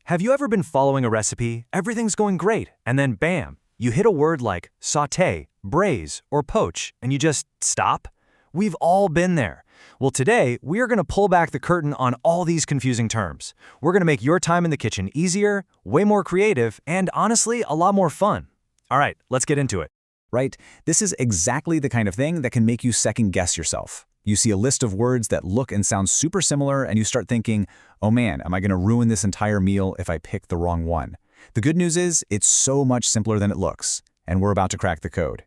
Have you ever been following a recipe, everything's going great, and then bam, you hit a word like sauté, braise, or poach, and you just stop? We've all been there. Well, today, we are going to pull back the curtain on all these confusing terms. We're going to make your time in the kitchen easier, way more creative, and honestly, a lot more fun. All right, let's get into it. Right? This is exactly the kind of thing that can make you second-guess yourself. You see a list of words that look and sound super similar, and you start thinking, oh man, am I going to ruin this entire meal if I pick the wrong one? The good news is, it's so much simpler than it looks, and we're about to crack the code.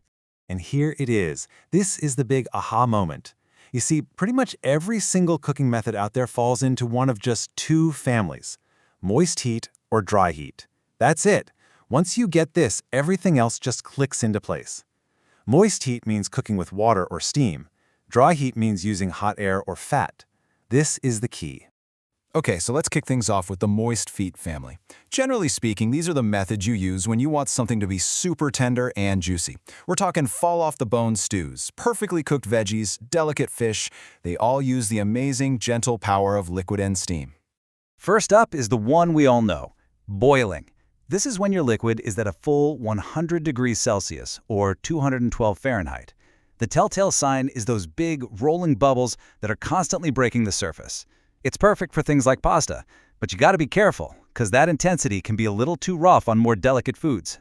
And here it is. This is the big aha moment. You see, pretty much every single cooking method out there falls into one of just two families: moist heat or dry heat. That's it. Once you get this, everything else just clicks into place. Moist heat means cooking with water or steam. Dry heat means using hot air or fat. This is the key. Okay, so let's kick things off with the moist feet family. Generally speaking, these are the methods you use when you want something to be super tender and juicy. We're talking fall-off-the-bone stews, perfectly cooked veggies, delicate fish. They all use the amazing, gentle power of liquid and steam. First up is the one we all know, boiling. This is when your liquid is at a full 100 degrees Celsius, or 212 Fahrenheit. The telltale sign is those big, rolling bubbles that are constantly breaking the surface. It's perfect for things like pasta, but you gotta be careful, because that intensity can be a little too rough on more delicate foods.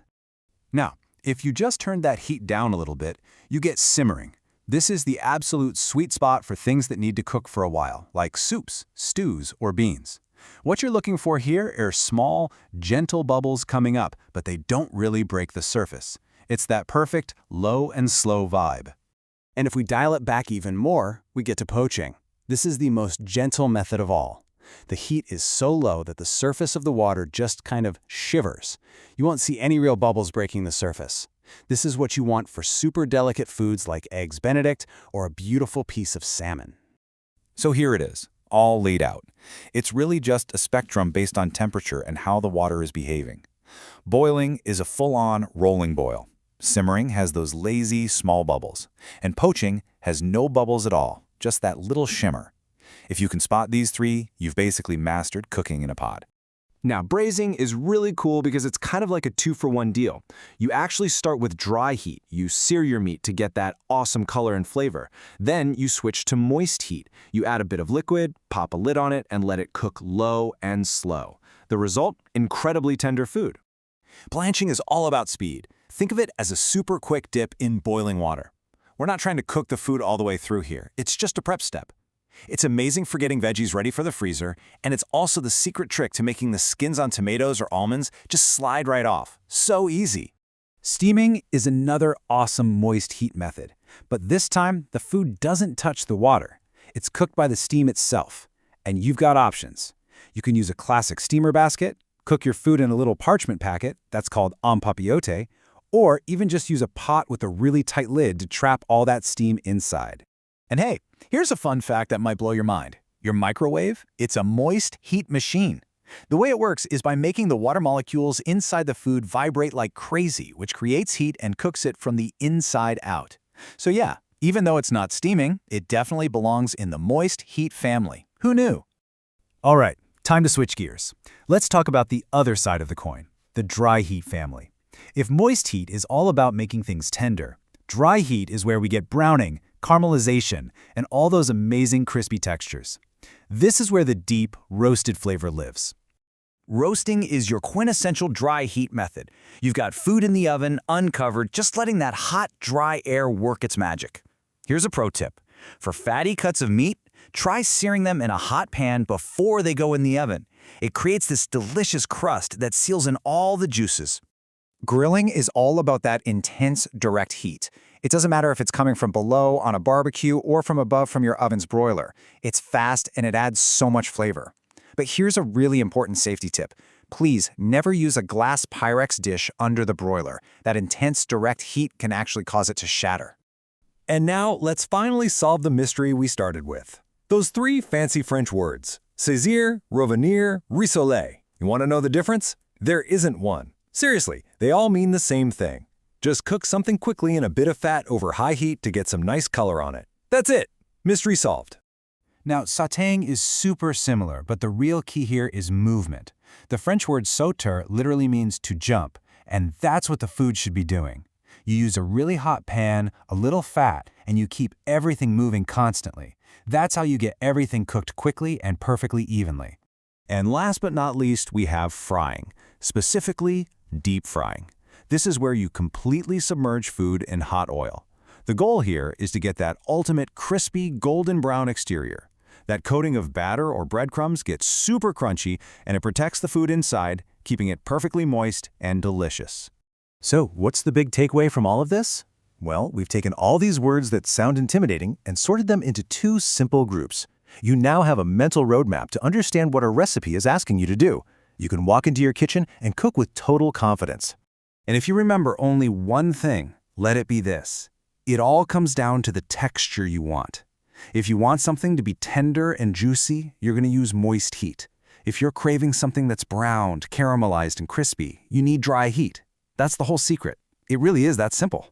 Now, if you just turn that heat down a little bit, you get simmering. This is the absolute sweet spot for things that need to cook for a while, like soups, stews, or beans. What you're looking for here are small, gentle bubbles coming up, but they don't really break the surface. It's that perfect low and slow vibe. And if we dial it back even more, we get to poaching. This is the most gentle method of all. The heat is so low that the surface of the water just kind of shivers. You won't see any real bubbles breaking the surface. This is what you want for super delicate foods like Eggs Benedict or a beautiful piece of salmon. So here it is, all laid out. It's really just a spectrum based on temperature and how the water is behaving. Boiling is a full-on rolling boil. Simmering has those lazy, small bubbles. And poaching has no bubbles at all, just that little shimmer. If you can spot these three, you've basically mastered cooking in a pot. Now, braising is really cool because it's kind of like a two-for-one deal. You actually start with dry heat. You sear your meat to get that awesome color and flavor. Then you switch to moist heat. You add a bit of liquid, pop a lid on it, and let it cook low and slow. The result? Incredibly tender food. Blanching is all about speed. Think of it as a super quick dip in boiling water. We're not trying to cook the food all the way through here. It's just a prep step. It's amazing for getting veggies ready for the freezer, and it's also the secret trick to making the skins on tomatoes or almonds just slide right off. So easy. Steaming is another awesome moist heat method, but this time the food doesn't touch the water. It's cooked by the steam itself, and you've got options. You can use a classic steamer basket, cook your food in a little parchment packet, that's called en papillote, or even just use a pot with a really tight lid to trap all that steam inside. And hey, here's a fun fact that might blow your mind. Your microwave, it's a moist heat machine. The way it works is by making the water molecules inside the food vibrate like crazy, which creates heat and cooks it from the inside out. So yeah, even though it's not steaming, it definitely belongs in the moist heat family. Who knew? All right, time to switch gears. Let's talk about the other side of the coin, the dry heat family. If moist heat is all about making things tender, dry heat is where we get browning, caramelization, and all those amazing crispy textures. This is where the deep, roasted flavor lives. Roasting is your quintessential dry heat method. You've got food in the oven, uncovered, just letting that hot, dry air work its magic. Here's a pro tip. For fatty cuts of meat, try searing them in a hot pan before they go in the oven. It creates this delicious crust that seals in all the juices. Grilling is all about that intense, direct heat. It doesn't matter if it's coming from below on a barbecue or from above from your oven's broiler. It's fast and it adds so much flavor. But here's a really important safety tip. Please never use a glass Pyrex dish under the broiler. That intense, direct heat can actually cause it to shatter. And now, let's finally solve the mystery we started with. Those three fancy French words: saisir, revenir, rissoler. You want to know the difference? There isn't one. Seriously, they all mean the same thing. Just cook something quickly in a bit of fat over high heat to get some nice color on it. That's it. Mystery solved. Now, sautéing is super similar, but the real key here is movement. The French word sauter literally means to jump, and that's what the food should be doing. You use a really hot pan, a little fat, and you keep everything moving constantly. That's how you get everything cooked quickly and perfectly evenly. And last but not least, we have frying, specifically deep frying. This is where you completely submerge food in hot oil. The goal here is to get that ultimate crispy golden brown exterior. That coating of batter or breadcrumbs gets super crunchy and it protects the food inside, keeping it perfectly moist and delicious. So, what's the big takeaway from all of this? Well, we've taken all these words that sound intimidating and sorted them into two simple groups. You now have a mental roadmap to understand what a recipe is asking you to do. You can walk into your kitchen and cook with total confidence. And if you remember only one thing, let it be this. It all comes down to the texture you want. If you want something to be tender and juicy, you're going to use moist heat. If you're craving something that's browned, caramelized, and crispy, you need dry heat. That's the whole secret. It really is that simple.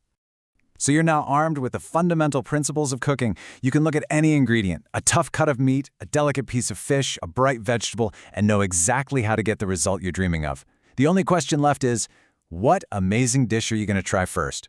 So you're now armed with the fundamental principles of cooking. You can look at any ingredient, a tough cut of meat, a delicate piece of fish, a bright vegetable, and know exactly how to get the result you're dreaming of. The only question left is, what amazing dish are you going to try first?